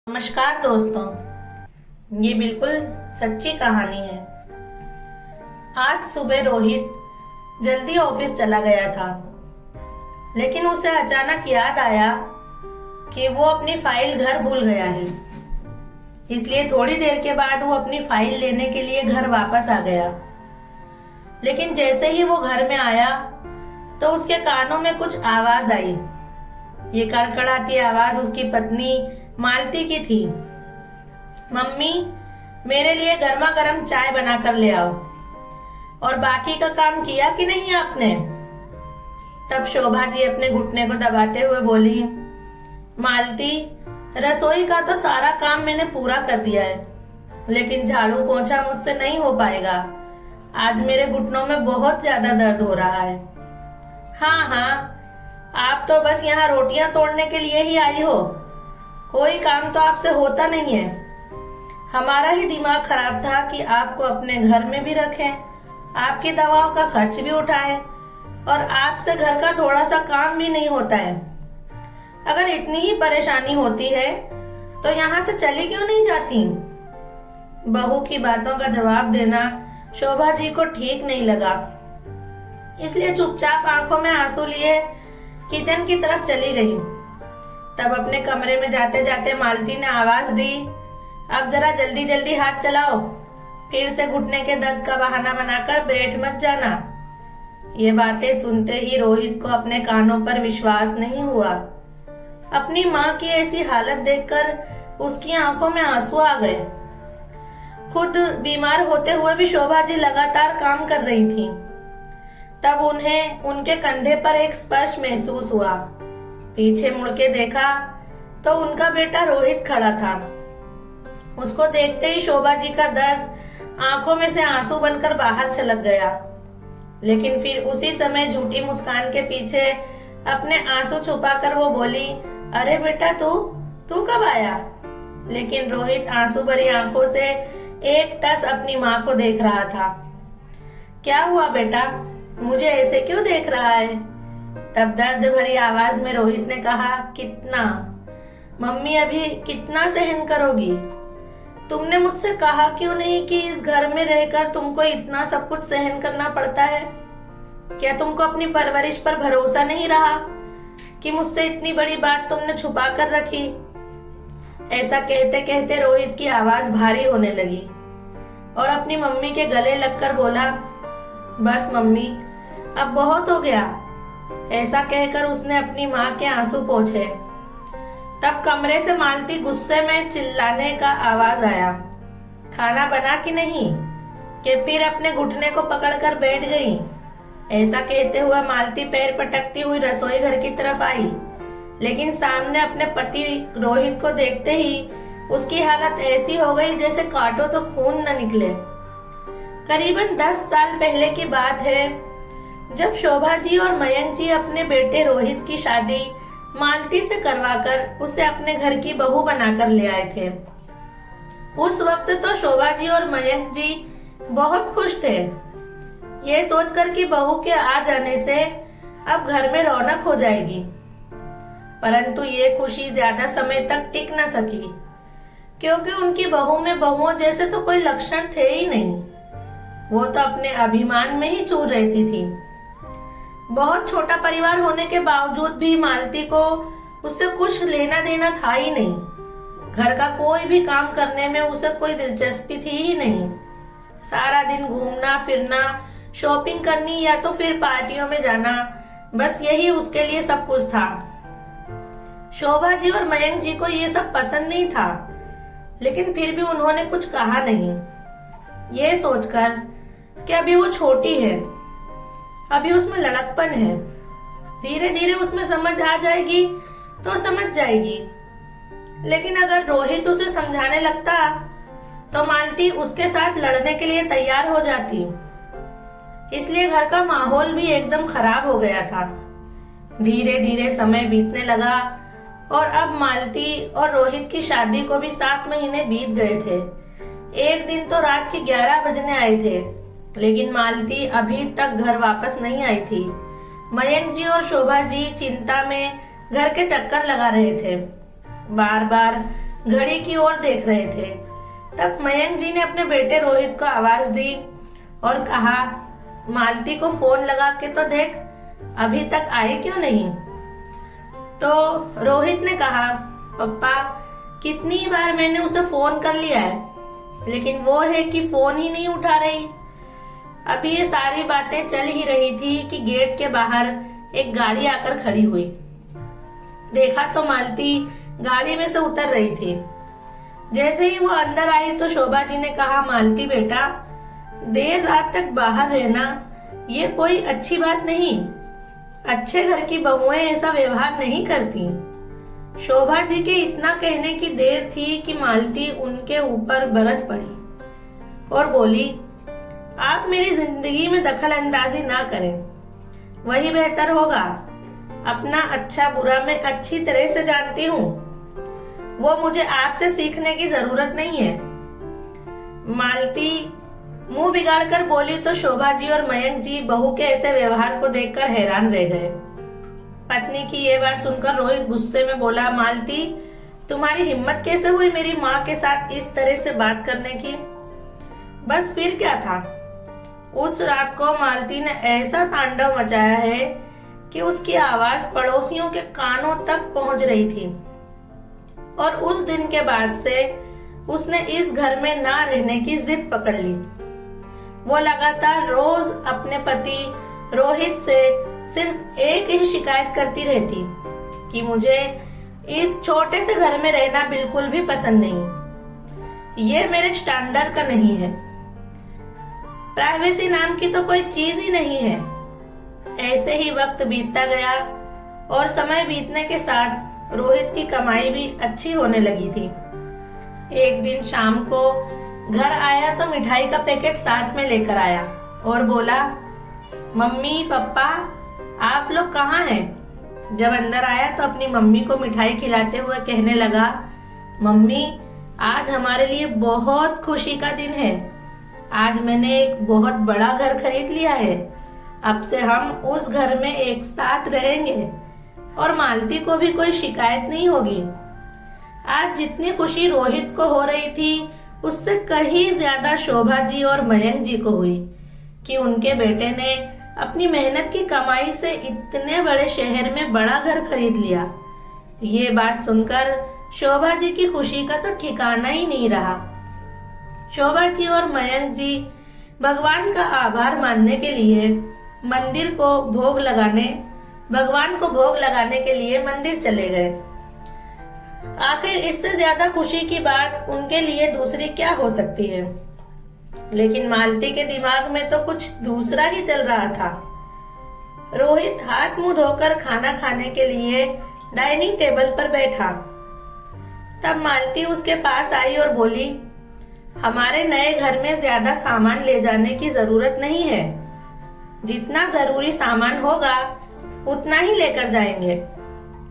नमस्कार दोस्तों, ये बिल्कुल सच्ची कहानी है। आज सुबह रोहित जल्दी ऑफिस चला गया था, लेकिन उसे अचानक याद आया कि वो अपनी फाइल घर भूल गया है। इसलिए थोड़ी देर के बाद वो अपनी फाइल लेने के लिए घर वापस आ गया। लेकिन जैसे ही वो घर में आया तो उसके कानों में कुछ आवाज आई। ये कड़कड़ाती आवाज उसकी पत्नी मालती की थी। मम्मी, मेरे लिए गर्मा गर्म चाय बनाकर ले आओ। और बाकी का काम किया कि नहीं आपने? तब शोभा जी अपने घुटने को दबाते हुए बोली, मालती, रसोई का तो सारा काम मैंने पूरा कर दिया है, लेकिन झाड़ू पोंछा मुझसे नहीं हो पाएगा। आज मेरे घुटनों में बहुत ज्यादा दर्द हो रहा है। हाँ, आप तो बस यहाँ रोटियां तोड़ने के लिए ही आई हो। कोई काम तो आपसे होता नहीं है। हमारा ही दिमाग खराब था कि आपको अपने घर में भी रखें, आपकी दवाओं का खर्च भी उठाएं, और आपसे घर का थोड़ा सा काम भी नहीं होता है। अगर इतनी ही परेशानी होती है तो यहाँ से चली क्यों नहीं जाती? बहू की बातों का जवाब देना शोभा जी को ठीक नहीं लगा, इसलिए चुपचाप आंखों में आंसू लिए किचन की तरफ चली गई। तब अपने कमरे में जाते जाते मालती ने आवाज दी, अब जरा जल्दी जल्दी हाथ चलाओ, फिर से घुटने के दर्द का बहाना बनाकर बैठ मत जाना। ये बातें सुनते ही रोहित को अपने कानों पर विश्वास नहीं हुआ। अपनी माँ की ऐसी हालत देखकर उसकी आंखों में आंसू आ गए। खुद बीमार होते हुए भी शोभा जी लगातार काम कर रही थी। तब उन्हें उनके कंधे पर एक स्पर्श महसूस हुआ। पीछे मुड़ के देखा तो उनका बेटा रोहित खड़ा था। उसको देखते ही शोभा जी का दर्द आंखों में से आंसू बनकर बाहर छलक गया। लेकिन फिर उसी समय झूठी मुस्कान के पीछे अपने आंसू छुपाकर वो बोली, अरे बेटा, तू कब आया? लेकिन रोहित आंसू भरी आंखों से एक टस अपनी माँ को देख रहा था। क्या हुआ बेटा, मुझे ऐसे क्यों देख रहा है? तब दर्द भरी आवाज में रोहित ने कहा, कितना? मम्मी, अभी कितना सहन करोगी? तुमने मुझसे कहा क्यों नहीं कि इस घर में रहकर तुमको इतना सब कुछ सहन करना पड़ता है? क्या तुमको अपनी परवरिश पर भरोसा नहीं रहा कि मुझसे इतनी बड़ी बात तुमने छुपा कर रखी? ऐसा कहते कहते रोहित की आवाज भारी होने लगी और अपनी मम्मी के गले लगकर बोला, बस मम्मी, अब बहुत हो गया। ऐसा कहकर उसने अपनी माँ के आंसू पोंछे। तब कमरे से मालती गुस्से में चिल्लाने का आवाज आया, खाना बना कि नहीं? कि फिर अपने घुटने को पकड़कर बैठ गई। ऐसा कहते हुए मालती पैर पटकती हुई रसोई घर की तरफ आई, लेकिन सामने अपने पति रोहित को देखते ही उसकी हालत ऐसी हो गई जैसे काटो तो खून न निकले। करीबन 10 साल पहले की बात है, जब शोभा जी और मयंक जी अपने बेटे रोहित की शादी मालती से करवाकर उसे अपने घर की बहू बनाकर ले आए थे। उस वक्त तो शोभा जी और मयंक जी बहुत खुश थे, ये सोचकर कि बहू के आ जाने से अब घर में रौनक हो जाएगी। परंतु ये खुशी ज्यादा समय तक टिक न सकी, क्योंकि उनकी बहू में बहुओं जैसे तो कोई लक्षण थे ही नहीं। वो तो अपने अभिमान में ही चूर रहती थी। बहुत छोटा परिवार होने के बावजूद भी मालती को उससे कुछ लेना देना था ही नहीं। घर का कोई भी काम करने में उसे कोई दिलचस्पी थी ही नहीं। सारा दिन घूमना फिरना, शॉपिंग करनी या तो फिर पार्टियों में जाना, बस यही उसके लिए सब कुछ था। शोभा जी और मयंक जी को ये सब पसंद नहीं था, लेकिन फिर भी उन्होंने कुछ कहा नहीं, ये सोचकर कि अभी वो छोटी है, अभी उसमें लड़कपन है, धीरे धीरे उसमें समझ आ जाएगी तो समझ जाएगी। लेकिन अगर रोहित उसे समझाने लगता तो मालती उसके साथ लड़ने के लिए तैयार हो जाती। इसलिए घर का माहौल भी एकदम खराब हो गया था। धीरे धीरे समय बीतने लगा और अब मालती और रोहित की शादी को भी 7 महीने बीत गए थे। एक दिन तो रात के 11 बजने आए थे, लेकिन मालती अभी तक घर वापस नहीं आई थी। मयंक जी और शोभा जी चिंता में घर के चक्कर लगा रहे थे। बार बार घड़ी की ओर देख रहे थे। तब मयंक जी ने अपने बेटे रोहित को आवाज दी और कहा, मालती को फोन लगा के तो देख, अभी तक आई क्यों नहीं? तो रोहित ने कहा, पप्पा कितनी बार मैंने उसे फोन कर लिया है, लेकिन वो है कि फोन ही नहीं उठा रही। अभी ये सारी बातें चल ही रही थी कि गेट के बाहर एक गाड़ी आकर खड़ी हुई। देखा तो मालती गाड़ी में से उतर रही थी। जैसे ही वो अंदर आई तो शोभा जी ने कहा, मालती बेटा, देर रात तक बाहर रहना ये कोई अच्छी बात नहीं। अच्छे घर की बहुएं ऐसा व्यवहार नहीं करती। शोभा जी के इतना कहने की देर थी कि मालती उनके ऊपर बरस पड़ी और बोली, आप मेरी जिंदगी में दखल अंदाजी ना करें, वही बेहतर होगा। अपना अच्छा बुरा मैं अच्छी तरह से जानती हूँ, वो मुझे आपसे सीखने की जरूरत नहीं है। मालती मुंह बिगाड़कर बोली तो शोभा जी और मयंक जी बहू के ऐसे व्यवहार को देखकर हैरान रह गए। पत्नी की ये बात सुनकर रोहित गुस्से में बोला, मालती तुम्हारी हिम्मत कैसे हुई मेरी माँ के साथ इस तरह से बात करने की? बस फिर क्या था, उस रात को मालती ने ऐसा तांडव मचाया है कि उसकी आवाज पड़ोसियों के कानों तक पहुंच रही थी। और उस दिन के बाद से उसने इस घर में ना रहने की जिद पकड़ ली। वो लगातार रोज अपने पति रोहित से सिर्फ एक ही शिकायत करती रहती कि मुझे इस छोटे से घर में रहना बिल्कुल भी पसंद नहीं, ये मेरे स्टैंडर्ड का नहीं है, प्राइवेसी नाम की तो कोई चीज ही नहीं है। ऐसे ही वक्त बीतता गया और समय बीतने के साथ रोहित की कमाई भी अच्छी होने लगी थी। एक दिन शाम को घर आया तो मिठाई का पैकेट साथ में लेकर आया और बोला, मम्मी पापा आप लोग कहाँ हैं? जब अंदर आया तो अपनी मम्मी को मिठाई खिलाते हुए कहने लगा, मम्मी आज हमारे लिए बहुत खुशी का दिन है। आज मैंने एक बहुत बड़ा घर खरीद लिया है। अब से हम उस घर में एक साथ रहेंगे और मालती को भी कोई शिकायत नहीं होगी। आज जितनी खुशी रोहित को हो रही थी उससे कहीं ज्यादा शोभा जी और मयंक जी को हुई कि उनके बेटे ने अपनी मेहनत की कमाई से इतने बड़े शहर में बड़ा घर खरीद लिया। ये बात सुनकर शोभा जी की खुशी का तो ठिकाना ही नहीं रहा। शोभा जी और मयंक जी भगवान का आभार मानने के लिए भगवान को भोग लगाने के लिए मंदिर चले गए। आखिर इससे ज्यादा खुशी की बात उनके लिए दूसरी क्या हो सकती है? लेकिन मालती के दिमाग में तो कुछ दूसरा ही चल रहा था। रोहित हाथ मुंह धोकर खाना खाने के लिए डाइनिंग टेबल पर बैठा। तब मालती उसके पास आई और बोली, हमारे नए घर में ज्यादा सामान ले जाने की जरूरत नहीं है। जितना जरूरी सामान होगा उतना ही लेकर जाएंगे।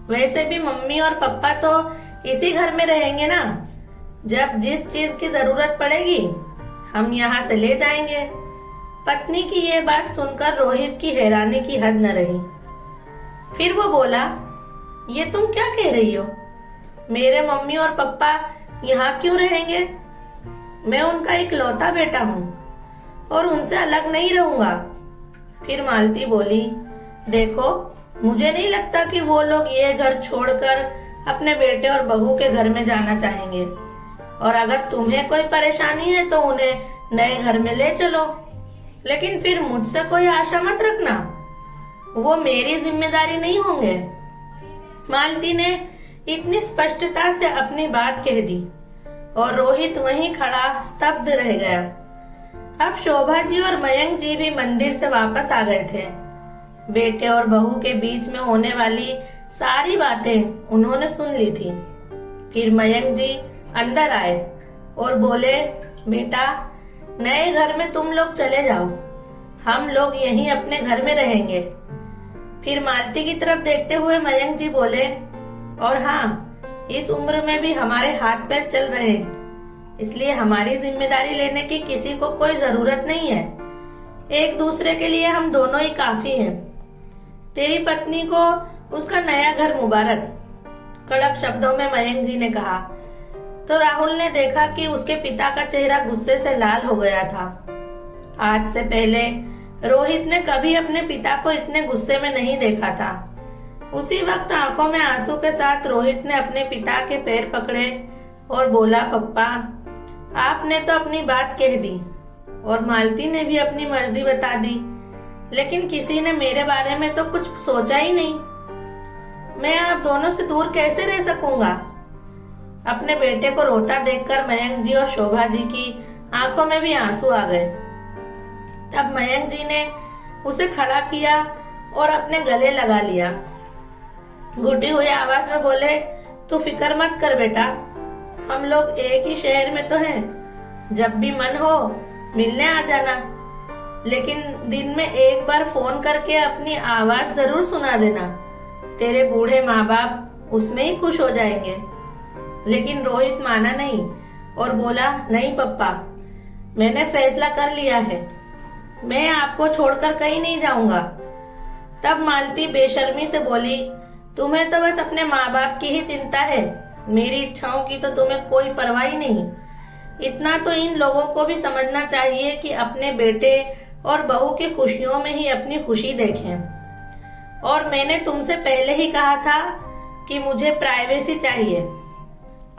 वैसे भी मम्मी और पापा तो इसी घर में रहेंगे ना। जब जिस चीज की जरूरत पड़ेगी हम यहाँ से ले जाएंगे। पत्नी की ये बात सुनकर रोहित की हैरानी की हद न रही। फिर वो बोला, ये तुम क्या कह रही हो? मेरे मम्मी और पापा यहाँ क्यों रहेंगे? मैं उनका इकलौता बेटा हूँ और उनसे अलग नहीं रहूंगा। फिर मालती बोली, देखो मुझे नहीं लगता कि वो लोग ये घर छोड़कर अपने बेटे और बहू के घर में जाना चाहेंगे। और अगर तुम्हें कोई परेशानी है तो उन्हें नए घर में ले चलो, लेकिन फिर मुझसे कोई आशा मत रखना, वो मेरी जिम्मेदारी नहीं होंगे। मालती ने इतनी स्पष्टता से अपनी बात कह दी और रोहित वहीं खड़ा स्तब्ध रह गया। अब शोभा जी और मयंक जी भी मंदिर से वापस आ गए थे। बेटे और बहू के बीच में होने वाली सारी बातें उन्होंने सुन ली थी। फिर मयंक जी अंदर आए और बोले, बेटा नए घर में तुम लोग चले जाओ, हम लोग यहीं अपने घर में रहेंगे। फिर मालती की तरफ देखते हुए मयंक जी बोले, और हाँ, इस उम्र में भी हमारे हाथ पैर चल रहे हैं, इसलिए हमारी जिम्मेदारी लेने की किसी को कोई जरूरत नहीं है। एक दूसरे के लिए हम दोनों ही काफी हैं। तेरी पत्नी को उसका नया घर मुबारक। कड़क शब्दों में मयंक जी ने कहा। तो राहुल ने देखा कि उसके पिता का चेहरा गुस्से से लाल हो गया था। आज से पहले रोहित ने कभी अपने पिता को इतने गुस्से में नहीं देखा था। उसी वक्त आंखों में आंसू के साथ रोहित ने अपने पिता के पैर पकड़े और बोला, पप्पा, आपने तो अपनी बात कह दी और मालती ने भी अपनी मर्जी बता दी, लेकिन किसी ने मेरे बारे में तो कुछ सोचा ही नहीं। मैं आप दोनों से दूर कैसे रह सकूंगा? अपने बेटे को रोता देखकर मयंक जी और शोभा जी की आंखों में भी आंसू आ गए। तब मयंक जी ने उसे खड़ा किया और अपने गले लगा लिया। घुटी हुई आवाज में बोले, तू फिक्र मत कर बेटा, हम लोग एक ही शहर में तो हैं। जब भी मन हो मिलने आ जाना, लेकिन दिन में एक बार फोन करके अपनी आवाज जरूर सुना देना। तेरे बूढ़े माँ बाप उसमें ही खुश हो जाएंगे। लेकिन रोहित माना नहीं और बोला, नहीं पप्पा, मैंने फैसला कर लिया है, मैं आपको छोड़कर कहीं नहीं जाऊंगा। तब मालती बेशर्मी से बोली, तुम्हें तो बस अपने माँ बाप की ही चिंता है, मेरी इच्छाओं की तो तुम्हें कोई परवाह ही नहीं। इतना तो इन लोगों को भी समझना चाहिए कि अपने बेटे और बहू की खुशियों में ही अपनी खुशी देखें। और मैंने तुमसे पहले ही कहा था कि मुझे प्राइवेसी चाहिए।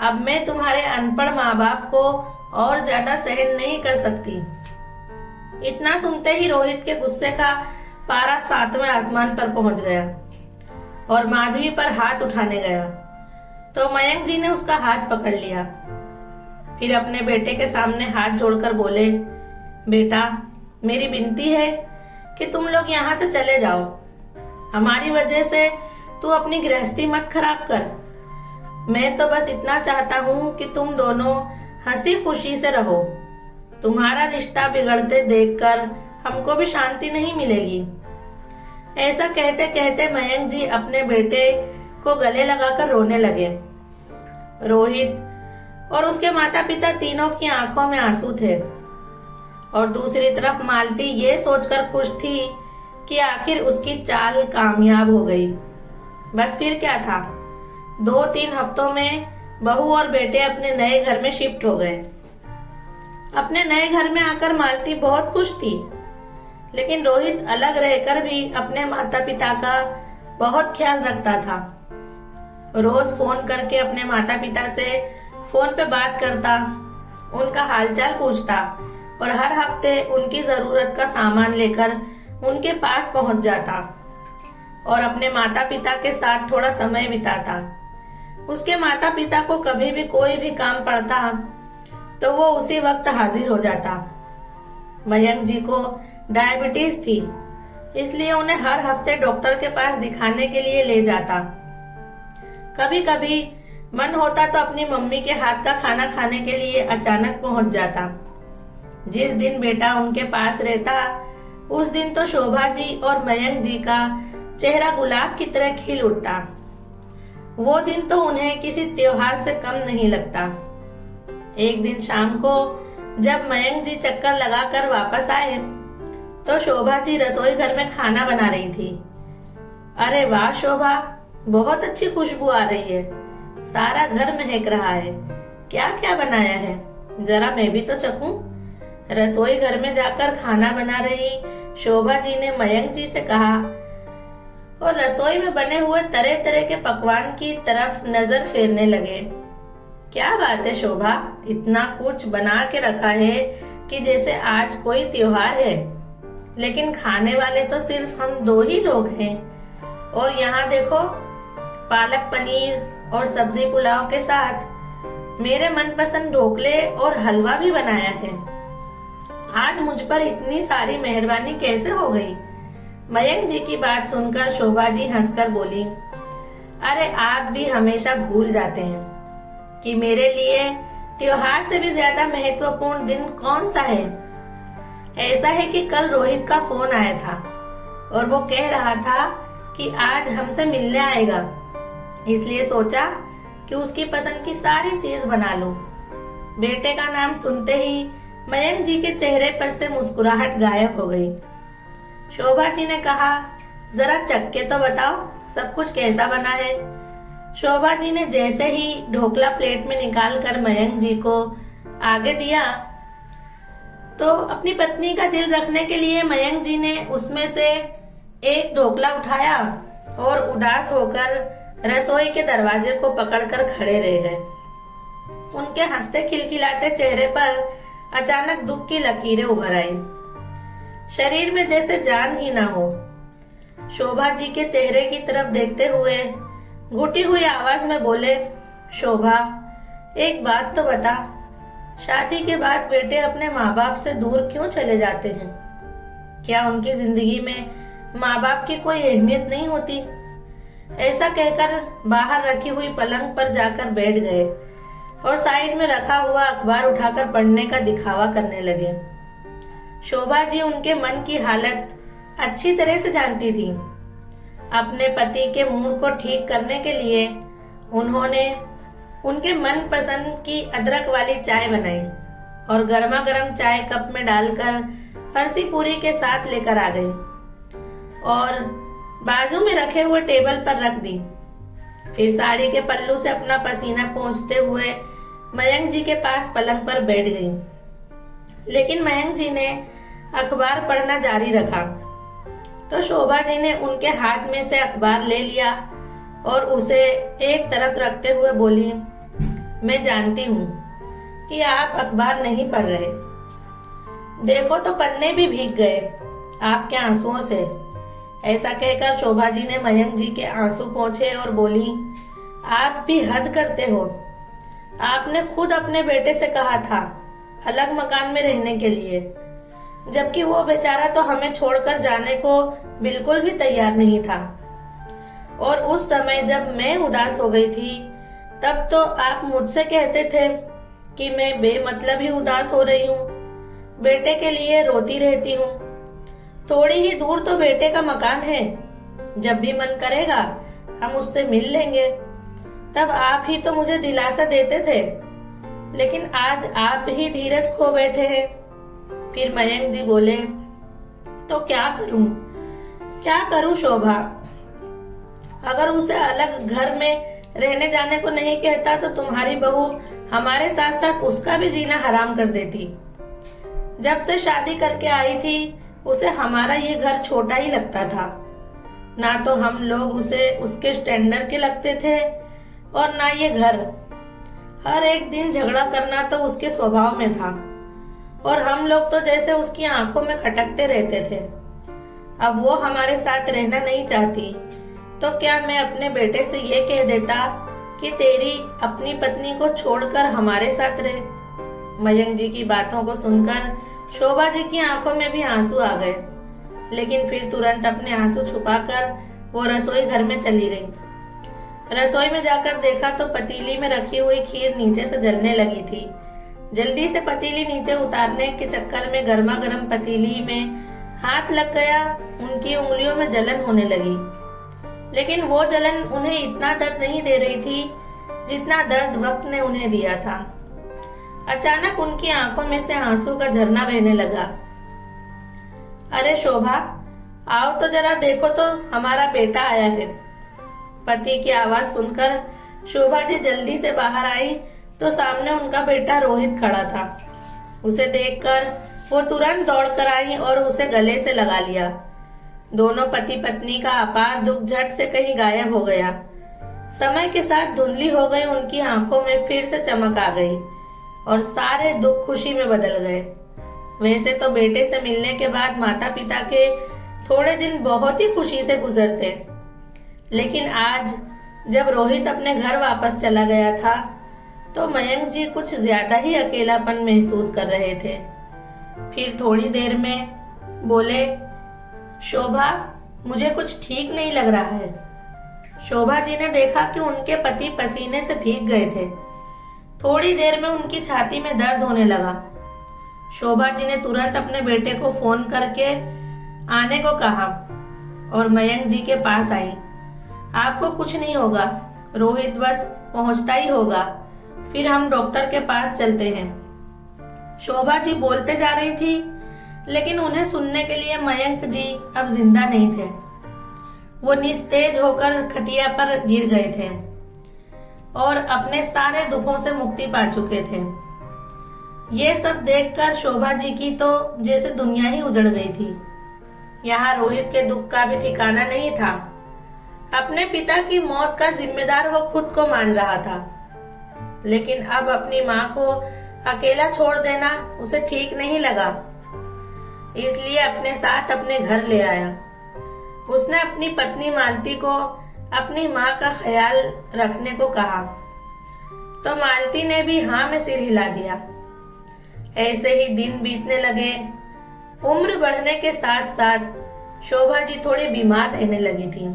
अब मैं तुम्हारे अनपढ़ माँ बाप को और ज्यादा सहन नहीं कर सकती। इतना सुनते ही रोहित के गुस्से का पारा 7वें आसमान पर पहुंच गया और माधवी पर हाथ उठाने गया तो मयंक जी ने उसका हाथ पकड़ लिया। फिर अपने बेटे के सामने हाथ जोड़कर बोले, बेटा, मेरी विनती है कि तुम लोग यहाँ से चले जाओ। हमारी वजह से तू अपनी गृहस्थी मत खराब कर। मैं तो बस इतना चाहता हूँ कि तुम दोनों हंसी खुशी से रहो। तुम्हारा रिश्ता बिगड़ते देखकर हमको भी शांति नहीं मिलेगी। ऐसा कहते कहते मयंक जी अपने बेटे को गले लगाकर रोने लगे। रोहित और उसके माता पिता तीनों की आंखों में आंसू थे और दूसरी तरफ मालती ये सोचकर खुश थी कि आखिर उसकी चाल कामयाब हो गई। बस फिर क्या था, 2-3 हफ्तों में बहू और बेटे अपने नए घर में शिफ्ट हो गए। अपने नए घर में आकर मालती बहुत खुश थी, लेकिन रोहित अलग रहकर भी अपने माता पिता का बहुत ख्याल रखता था। रोज फोन करके अपने माता पिता से फोन पे बात करता, उनका हालचाल पूछता और हर हफ्ते उनकी जरूरत का सामान लेकर उनके पास पहुंच जाता और अपने माता पिता के साथ थोड़ा समय बिताता। उसके माता पिता को कभी भी कोई भी काम पड़ता तो वो उसी वक्त हाजिर हो जाता। मयंक जी को डायबिटीज थी, इसलिए उन्हें हर हफ्ते डॉक्टर के पास दिखाने के लिए ले जाता। कभी कभी मन होता तो अपनी मम्मी के हाथ का खाना खाने के लिए अचानक पहुंच जाता। जिस दिन बेटा उनके पास रहता, उस दिन तो शोभा जी और मयंक जी का चेहरा गुलाब की तरह खिल उठता। वो दिन तो उन्हें किसी त्योहार से कम नहीं लगता। एक दिन शाम को जब मयंक जी चक्कर लगाकर वापस आए तो शोभा जी रसोई घर में खाना बना रही थी। अरे वाह शोभा, बहुत अच्छी खुशबू आ रही है, सारा घर महक रहा है। क्या क्या बनाया है, जरा मैं भी तो चखूं। रसोई घर में जाकर खाना बना रही शोभा जी ने मयंक जी से कहा और रसोई में बने हुए तरह तरह के पकवान की तरफ नजर फेरने लगे। क्या बात है शोभा, इतना कुछ बना के रखा है कि जैसे आज कोई त्योहार है, लेकिन खाने वाले तो सिर्फ हम 2 ही लोग हैं। और यहाँ देखो, पालक पनीर और सब्जी पुलाव के साथ मेरे मनपसंद ढोकले और हलवा भी बनाया है। आज मुझ पर इतनी सारी मेहरबानी कैसे हो गई? मयंक जी की बात सुनकर शोभा जी हंसकर बोली, अरे आप भी हमेशा भूल जाते हैं कि मेरे लिए त्योहार से भी ज्यादा महत्वपूर्ण दिन कौन सा है। ऐसा है कि कल रोहित का फोन आया था और वो कह रहा था कि आज हमसे मिलने आएगा, इसलिए सोचा कि उसकी पसंद की सारी चीज बना लूं। बेटे का नाम सुनते ही मयंक जी के चेहरे पर से मुस्कुराहट गायब हो गई। शोभा जी ने कहा, जरा चख के तो बताओ सब कुछ कैसा बना है। शोभा जी ने जैसे ही ढोकला प्लेट में निकाल कर मयंक जी को आगे दिया तो अपनी पत्नी का दिल रखने के लिए मयंक जी ने उसमें से एक ढोकला उठाया और उदास होकर रसोई के दरवाजे को पकड़कर खड़े रह गए। उनके हंसते खिलखिलाते चेहरे पर अचानक दुख की लकीरें उभर आई। शरीर में जैसे जान ही ना हो। शोभा जी के चेहरे की तरफ देखते हुए घुटी हुई आवाज में बोले, शोभा, एक बात तो बता, शादी के बाद बेटे अपने माँ बाप से दूर क्यों चले जाते हैं? क्या उनकी जिंदगी में माँ बाप की कोई अहमियत नहीं होती? ऐसा कहकर बाहर रखी हुई पलंग पर जाकर बैठ गए और साइड में रखा हुआ अखबार उठाकर पढ़ने का दिखावा करने लगे। शोभा जी उनके मन की हालत अच्छी तरह से जानती थी। अपने पति के मूड को ठीक करने के लिए उन्होंने उनके मन पसंद की अदरक वाली चाय बनाई और गर्मा गर्म चाय कप में डालकर फरसी पूरी के साथ लेकर आ गई और बाजू में रखे हुए टेबल पर रख दी। फिर साड़ी के पल्लू से अपना पसीना पोंछते हुए मयंक जी के पास पलंग पर बैठ गई। लेकिन मयंक जी ने अखबार पढ़ना जारी रखा तो शोभा जी ने उनके हाथ में से अखबार ले लिया और उसे एक तरफ रखते हुए बोली, मैं जानती हूँ कि आप अखबार नहीं पढ़ रहे। देखो तो पन्ने भी भीग गए आपके आंसुओं से। ऐसा कहकर शोभा जी ने मयंक जी के आंसू पोंछे और बोली, आप भी हद करते हो। आपने खुद अपने बेटे से कहा था अलग मकान में रहने के लिए, जबकि वो बेचारा तो हमें छोड़कर जाने को बिल्कुल भी तैयार नहीं था। और उस समय जब मैं उदास हो गई थी तब तो आप मुझसे कहते थे कि मैं बेमतलब ही उदास हो रही हूँ, बेटे के लिए रोती रहती हूँ। थोड़ी ही दूर तो बेटे का मकान है, जब भी मन करेगा हम उससे मिल लेंगे। तब आप ही तो मुझे दिलासा देते थे, लेकिन आज आप ही धीरज खो बैठे हैं। फिर मयंक जी बोले, तो क्या करूं शोभा? अगर उसे अलग घर में रहने जाने को नहीं कहता तो तुम्हारी बहू हमारे साथ साथ उसका भी जीना हराम कर देती। जब से शादी करके आई थी उसे हमारा ये घर छोटा ही लगता था। ना तो हम लोग उसे उसके स्टैंडर्ड के लगते थे और ना ये घर। हर एक दिन झगड़ा करना तो उसके स्वभाव में था और हम लोग तो जैसे उसकी आंखों में खटकते रहते थे। अब वो हमारे साथ रहना नहीं चाहती तो क्या मैं अपने बेटे से ये कह देता कि तेरी अपनी पत्नी को छोड़कर हमारे साथ रहे? मयंक जी की बातों को सुनकर शोभा जी की आंखों में भी आंसू आ गए, लेकिन फिर तुरंत अपने आंसू छुपाकर वो रसोई घर में चली गई। रसोई में जाकर देखा तो पतीली में रखी हुई खीर नीचे से जलने लगी थी। जल्दी से पतीली नीचे उतारने के चक्कर में गर्मा गर्म पतीली में हाथ लग गया। उनकी उंगलियों में जलन होने लगी, लेकिन वो जलन उन्हें इतना दर्द नहीं दे रही थी जितना दर्द वक्त ने उन्हें दिया था। अचानक उनकी आंखों में से आंसू का झरना बहने लगा। अरे शोभा, आओ तो जरा देखो तो हमारा बेटा आया है। पति की आवाज सुनकर शोभा जी जल्दी से बाहर आई तो सामने उनका बेटा रोहित खड़ा था। उसे देखकर वो तुरंत दौड़कर आई और उसे गले से लगा लिया। दोनों पति पत्नी का अपार दुख झट से कहीं गायब हो गया। समय के साथ धुंधली हो गई उनकी आंखों में फिर से चमक आ गई और सारे दुख खुशी में बदल गए। वैसे तो बेटे से मिलने के बाद माता पिता के थोड़े दिन बहुत ही खुशी से गुजरते, लेकिन आज जब रोहित अपने घर वापस चला गया था तो मयंक जी कुछ ज्यादा ही अकेलापन महसूस कर रहे थे। फिर थोड़ी देर में बोले, शोभा, मुझे कुछ ठीक नहीं लग रहा है। शोभा जी ने देखा कि उनके पति पसीने से भीग गए थे। थोड़ी देर में उनकी छाती में दर्द होने लगा। शोभा जी ने तुरंत अपने बेटे को फोन करके आने को कहा और मयंक जी के पास आई। आपको कुछ नहीं होगा, रोहित बस पहुंचता ही होगा, फिर हम डॉक्टर के पास चलते हैं। शोभा जी बोलते जा रही थी, लेकिन उन्हें सुनने के लिए मयंक जी अब जिंदा नहीं थे। वो निस्तेज होकर खटिया पर गिर गए थे। और अपने सारे दुखों से मुक्ति पा चुके थे। ये सब देखकर शोभा जी की तो जैसे दुनिया ही उजड़ गई थी। यहाँ रोहित के दुख का भी ठिकाना नहीं था। अपने पिता की मौत का जिम्मेदार वो खुद को मान रहा था, लेकिन अब अपनी माँ को अकेला छोड़ देना उसे ठीक नहीं लगा। इसलिए अपने साथ अपने घर ले आया। उसने अपनी पत्नी मालती को अपनी माँ का ख्याल रखने को कहा, तो मालती ने भी हाँ में सिर हिला दिया। ऐसे ही दिन बीतने लगे। उम्र बढ़ने के साथ साथ शोभा जी थोड़ी बीमार रहने लगी थी।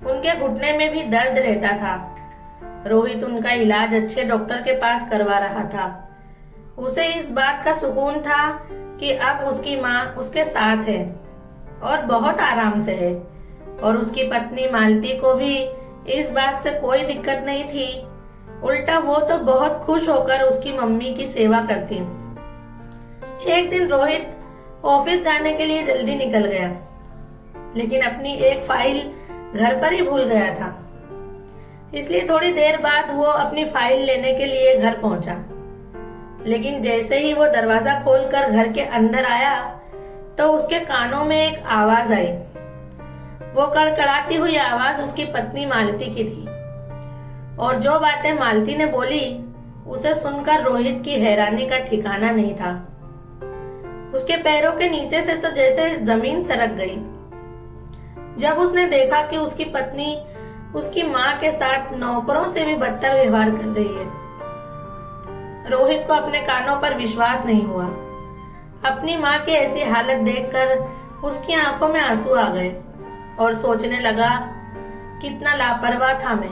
उनके घुटने में भी दर्द रहता था। रोहित उनका इलाज अच्छे डॉक्टर के पास करवा रहा था। उसे इस बात का सुकून था कि अब उसकी माँ उसके साथ है और बहुत आराम से है, और उसकी पत्नी मालती को भी इस बात से कोई दिक्कत नहीं थी। उल्टा वो तो बहुत खुश होकर उसकी मम्मी की सेवा करती। एक दिन रोहित ऑफिस जाने के लिए जल्दी निकल गया, लेकिन अपनी एक फाइल घर पर ही भूल गया था। इसलिए थोड़ी देर बाद वो अपनी फाइल लेने के लिए घर पहुंचा। लेकिन जैसे ही वो दरवाजा खोलकर घर के अंदर आया तो उसके कानों में एक आवाज आई। वो कड़कड़ाती हुई आवाज उसकी पत्नी मालती की थी, और जो बातें मालती ने बोली उसे सुनकर रोहित की हैरानी का ठिकाना नहीं था। उसके पैरों के नीचे से तो जैसे जमीन सरक गई जब उसने देखा कि उसकी पत्नी उसकी माँ के साथ नौकरों से भी बदतर व्यवहार कर रही है। रोहित को अपने कानों पर विश्वास नहीं हुआ। अपनी माँ की ऐसी हालत देखकर उसकी आंखों में आंसू आ गए और सोचने लगा, कितना लापरवाह था मैं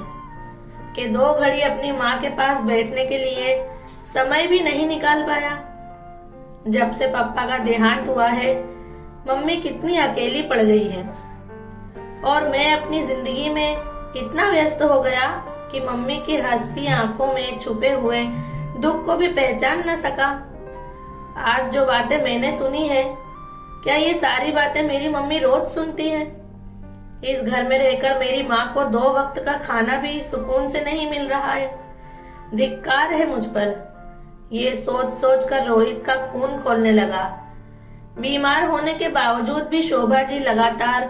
कि 2 घड़ी अपनी माँ के पास बैठने के लिए समय भी नहीं निकाल पाया। जब से पापा का देहांत हुआ है, मम्मी कितनी अकेली पड़ गई है, और मैं अपनी जिंदगी में इतना व्यस्त हो गया कि मम्मी की हंसती आंखों में छुपे हुए दुख को भी पहचान न सका। आज जो बातें मैंने सुनी है, क्या ये सारी बातें मेरी मम्मी रोज सुनती है? इस घर में रहकर मेरी माँ को 2 वक्त का खाना भी सुकून से नहीं मिल रहा है। धिक्कार है मुझ पर। ये सोच सोच कर रोहित का खून खौलने लगा। बीमार होने के बावजूद भी शोभा जी लगातार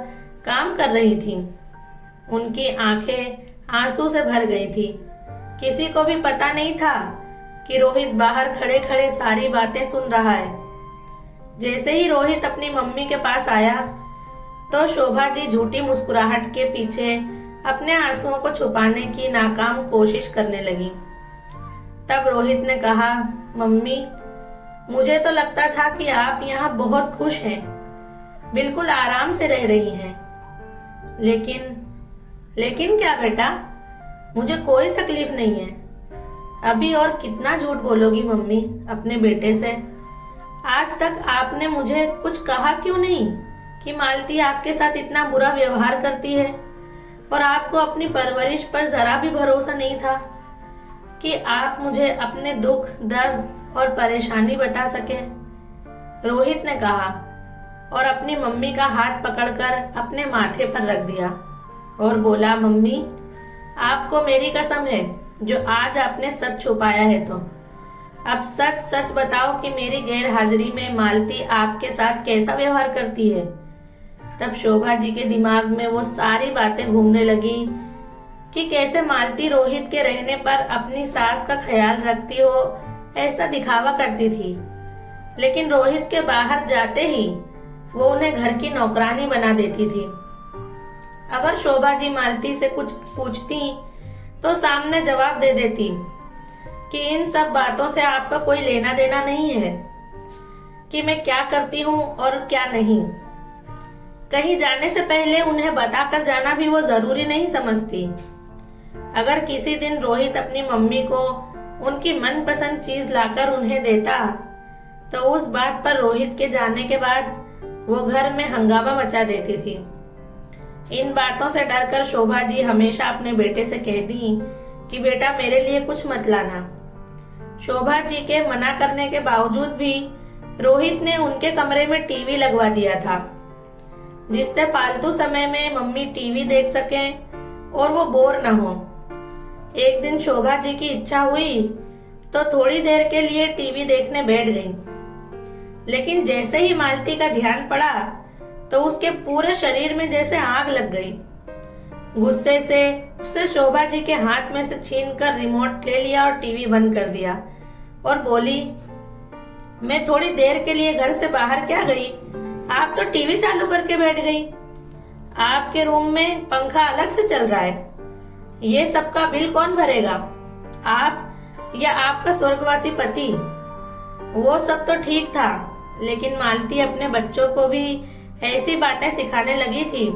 काम कर रही थी। उनकी आंखें आंसू से भर गई थी। किसी को भी पता नहीं था कि रोहित बाहर खड़े खड़े सारी बातें सुन रहा है। जैसे ही रोहित अपनी मम्मी के पास आया तो शोभा जी झूठी मुस्कुराहट के पीछे अपने आंसुओं को छुपाने की नाकाम कोशिश करने लगी। तब रोहित ने कहा, मम्मी, मुझे तो लगता था कि आप यहाँ बहुत खुश हैं, बिल्कुल आराम से रह रही हैं। लेकिन क्या बेटा, मुझे कोई तकलीफ नहीं है। अभी और कितना झूठ बोलोगी मम्मी अपने बेटे से? आज तक आपने मुझे कुछ कहा क्यों नहीं कि मालती आपके साथ इतना बुरा व्यवहार करती है, और आपको अपनी परवरिश पर जरा भी भरोसा नहीं था कि आप मुझे अपने दुख, दर्द और परेशानी बता सके? रोहित ने कहा और अपनी मम्मी का हाथ पकड़कर अपने माथे पर रख दिया और बोला, मम्मी, आपको मेरी कसम है जो आज आपने सच छुपाया है, तो अब सच सच बताओ कि मेरी गैर हाजिरी में मालती आपके साथ कैसा व्यवहार करती है। तब शोभा जी के दिमाग में वो सारी बातें घूमने लगी कि कैसे मालती रोहित के रहने पर अपनी सास का ख्याल रखती हो, ऐसा दिखावा करती थी, लेकिन रोहित के बाहर जाते ही वो उन्हें घर की नौकरानी बना देती थी। अगर शोभा जी मालती से कुछ पूछती तो सामने जवाब दे देती कि इन सब बातों से आपका कोई लेना देना नहीं है, कि मैं क्या करती हूँ और क्या नहीं। कहीं जाने से पहले उन्हें बताकर जाना भी वो जरूरी नहीं समझती। अगर किसी दिन रोहित अपनी मम्मी को उनकी मनपसंद चीज लाकर उन्हें देता तो उस बात पर रोहित के जाने के बाद वो घर में हंगामा मचा देती थी। इन बातों से डरकर शोभा जी हमेशा अपने बेटे से कहती कि बेटा, मेरे लिए कुछ मत लाना। शोभा जी के मना करने के बावजूद भी रोहित ने उनके कमरे में टीवी लगवा दिया था, जिससे फालतू समय में मम्मी टीवी देख सकें और वो बोर न हो। एक दिन शोभा जी की इच्छा हुई तो थोड़ी देर के लिए टीवी देखने बैठ गई। लेकिन जैसे ही मालती का ध्यान पड़ा तो उसके पूरे शरीर में जैसे आग लग गई। गुस्से से उसने शोभा जी के हाथ में से छीनकर रिमोट ले लिया और टीवी बंद कर दिया और बोली, मैं थोड़ी देर के लिए घर से बाहर क्या गई, आप तो टीवी चालू करके बैठ गई। आपके रूम में पंखा अलग से चल रहा है, ये सबका बिल कौन भरेगा, आप या आपका स्वर्गवासी पति। वो सब तो ठीक था, लेकिन मालती अपने बच्चों को भी ऐसी बातें सिखाने लगी थी।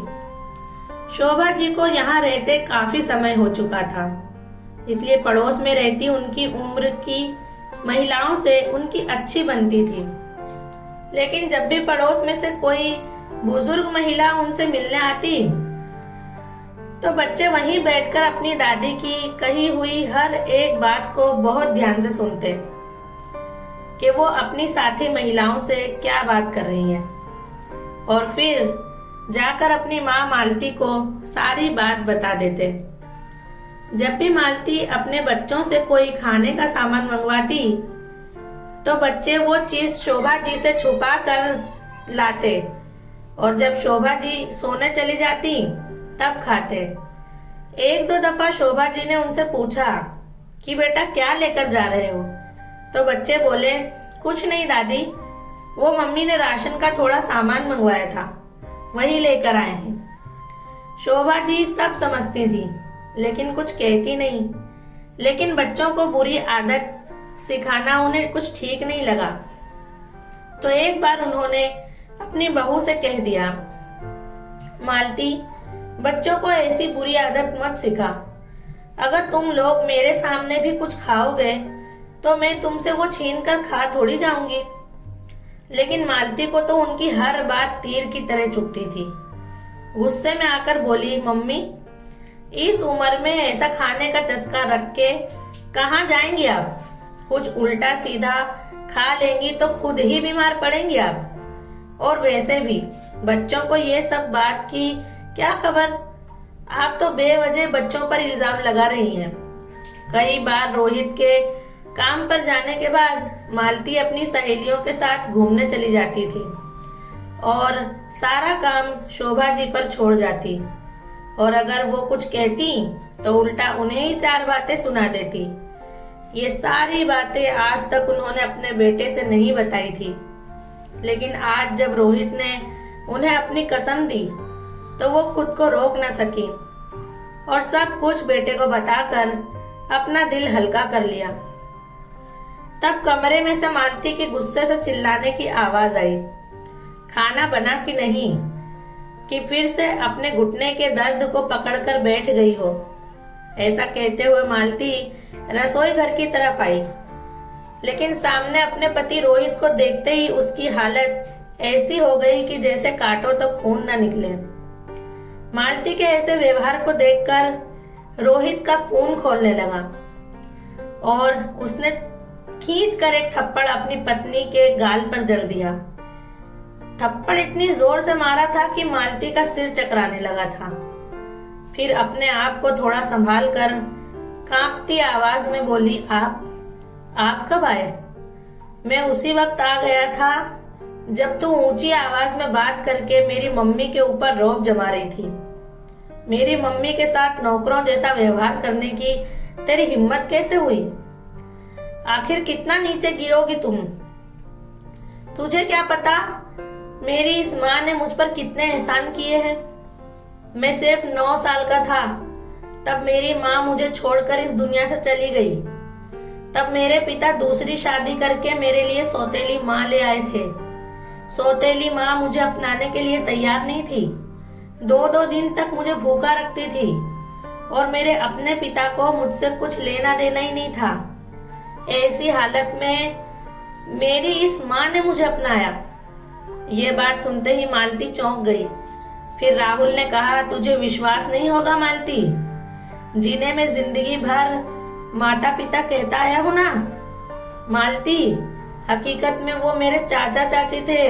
शोभा जी को यहाँ रहते काफी समय हो चुका था, इसलिए पड़ोस में रहती उनकी उम्र की महिलाओं से उनकी अच्छी बनती थी। लेकिन जब भी पड़ोस में से कोई बुजुर्ग महिला उनसे मिलने आती तो बच्चे वहीं बैठकर अपनी दादी की कही हुई हर एक बात को बहुत ध्यान से सुनते कि वो अपनी साथी महिलाओं से क्या बात कर रही हैं, और फिर जाकर अपनी माँ मालती को सारी बात बता देते। जब भी मालती अपने बच्चों से कोई खाने का सामान मंगवाती तो बच्चे वो चीज शोभा जी से छुपा कर लाते, और जब शोभा जी सोने चली जाती तब खाते। एक दो दफा शोभा जी ने उनसे पूछा कि बेटा क्या लेकर जा रहे हो, तो बच्चे बोले, कुछ नहीं दादी, वो मम्मी ने राशन का थोड़ा सामान मंगवाया था, वही लेकर आए हैं। शोभा जी सब समझती थी लेकिन कुछ कहती नहीं। लेकिन बच्चों को बुरी आदत सिखाना उन्हें कुछ ठीक नहीं लगा, तो एक बार उन्होंने अपनी बहू से कह दिया, मालती, बच्चों को ऐसी बुरी आदत मत सिखा। अगर तुम लोग मेरे सामने भी कुछ खाओगे तो मैं तुमसे वो छीन कर खा थोड़ी जाऊंगी। लेकिन मालती को तो उनकी हर बात तीर की तरह चुभती थी। गुस्से में आकर बोली, मम्मी, इस उम्र में ऐसा खाने का चस्का रख के कहाँ जाएंगी आप? कुछ उल्टा सीधा खा लेंगी तो खुद ही बीमार पड़ेंगी आप। और वैसे भी बच्चों को ये सब बात की क्या खबर? आप तो बेवजह बच्चों पर इल्जाम लगा रही हैं। कई बार रोहित के काम पर जाने के बाद मालती अपनी सहेलियों के साथ घूमने चली जाती थी और सारा काम शोभा जी पर छोड़ जाती, और अगर वो कुछ कहती तो उल्टा उन्हें ही चार बातें सुना देती। ये सारी बातें आज तक उन्होंने अपने बेटे से नहीं बताई थी, लेकिन आज जब रोहित ने उन्हें अपनी कसम दी तो वो खुद को रोक न सकी और सब कुछ बेटे को बताकर अपना दिल हल्का कर लिया। तब कमरे में से मालती के गुस्से से चिल्लाने की आवाज आई, खाना बना कि नहीं, कि फिर से अपने घुटने के दर्द को पकड़कर बैठ गई हो। ऐसा कहते हुए मालती रसोई घर की तरफ आई, लेकिन सामने अपने पति रोहित को देखते ही उसकी हालत ऐसी हो गई कि जैसे काटो तो खून न निकले। मालती के ऐसे व्यवहार को देखकर रोहित का खून खौलने लगा और उसने खींच कर एक थप्पड़ अपनी पत्नी के गाल पर जड़ दिया। थप्पड़ इतनी जोर से मारा था कि मालती का सिर चकराने लगा था। फिर अपने आप को थोड़ा संभाल कर कांपती आवाज में बोली, आप कब आए? मैं उसी वक्त आ गया था जब तू ऊंची आवाज में बात करके मेरी मम्मी के ऊपर रौब जमा रही थी। मेरी मम्मी के साथ नौकरों जैसा व्यवहार करने की तेरी हिम्मत कैसे हुई? आखिर कितना नीचे गिरोगी तुम? तुझे क्या पता मेरी इस माँ ने मुझ पर कितने एहसान किए हैं। मैं सिर्फ 9 साल का था तब मेरी माँ मुझे छोड़कर इस दुनिया से चली गई। तब मेरे पिता दूसरी शादी करके मेरे लिए सौतेली माँ ले आए थे। सौतेली माँ मुझे अपनाने के लिए तैयार नहीं थी। 2-2 दिन तक मुझे भूखा रखती थी और मेरे अपने पिता को मुझसे कुछ लेना देना ही नहीं था। ऐसी हालत में मेरी इस माँ ने मुझे अपनाया। ये बात सुनते ही मालती चौंक गई। फिर राहुल ने कहा, तुझे विश्वास नहीं होगा मालती, जीने में जिंदगी भर माता पिता कहता आया हूं ना। मालती, हकीकत में वो मेरे चाचा चाची थे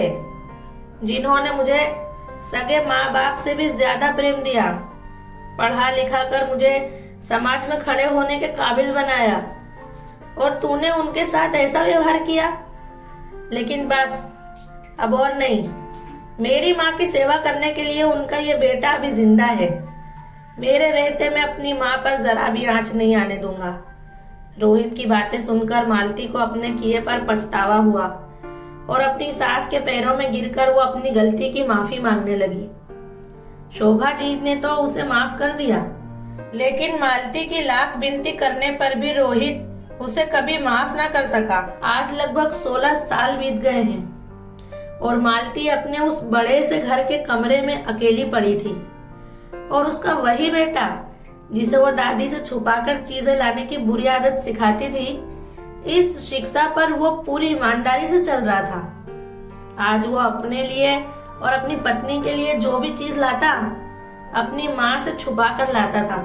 जिन्होंने मुझे सगे माँ बाप से भी ज्यादा प्रेम दिया। पढ़ा लिखा कर मुझे समाज में खड़े होने के काबिल बनाया और तूने उनके साथ ऐसा व्यवहार किया। लेकिन बस अब और नहीं, मेरी माँ की सेवा करने के लिए उनका ये बेटा अभी जिंदा है। मेरे रहते मैं अपनी माँ पर जरा भी आंच नहीं आने दूंगा। रोहित की बातें सुनकर मालती को अपने किए पर पछतावा हुआ और अपनी सास के पैरों में गिरकर वो अपनी गलती की माफी मांगने लगी। शोभा जी ने तो उसे माफ कर दिया, लेकिन मालती की लाख विनती करने पर भी रोहित उसे कभी माफ ना कर सका। आज लगभग 16 साल बीत गए हैं और मालती अपने उस बड़े से घर के कमरे में अकेली पड़ी थी और उसका वही बेटा जिसे वो दादी से छुपाकर चीजें लाने की बुरी आदत सिखाती थी, इस शिक्षा पर वो पूरी ईमानदारी से चल रहा था। आज वो अपने लिए और अपनी पत्नी के लिए जो भी चीज लाता अपनी माँ से छुपा कर लाता था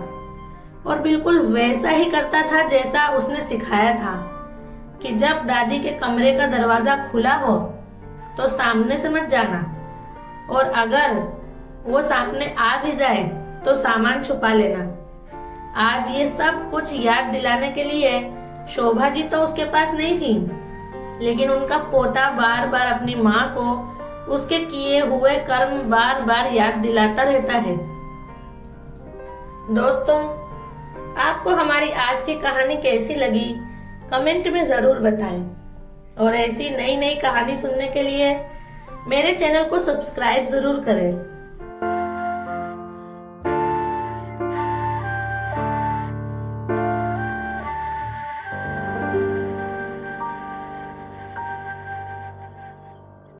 और बिल्कुल वैसा ही करता था जैसा उसने सिखाया था कि जब दादी के कमरे का दरवाजा खुला हो तो सामने से मत जाना और अगर वो सामने आ भी जाए तो सामान छुपा लेना। आज ये सब कुछ याद दिलाने के लिए शोभा जी तो उसके पास नहीं थी, लेकिन उनका पोता बार बार अपनी माँ को उसके किए हुए कर्म बार बार याद दिलाता रहता है। दोस्तों, आपको हमारी आज की कहानी कैसी लगी कमेंट में जरूर बताएं और ऐसी नई नई कहानी सुनने के लिए मेरे चैनल को सब्सक्राइब जरूर करें।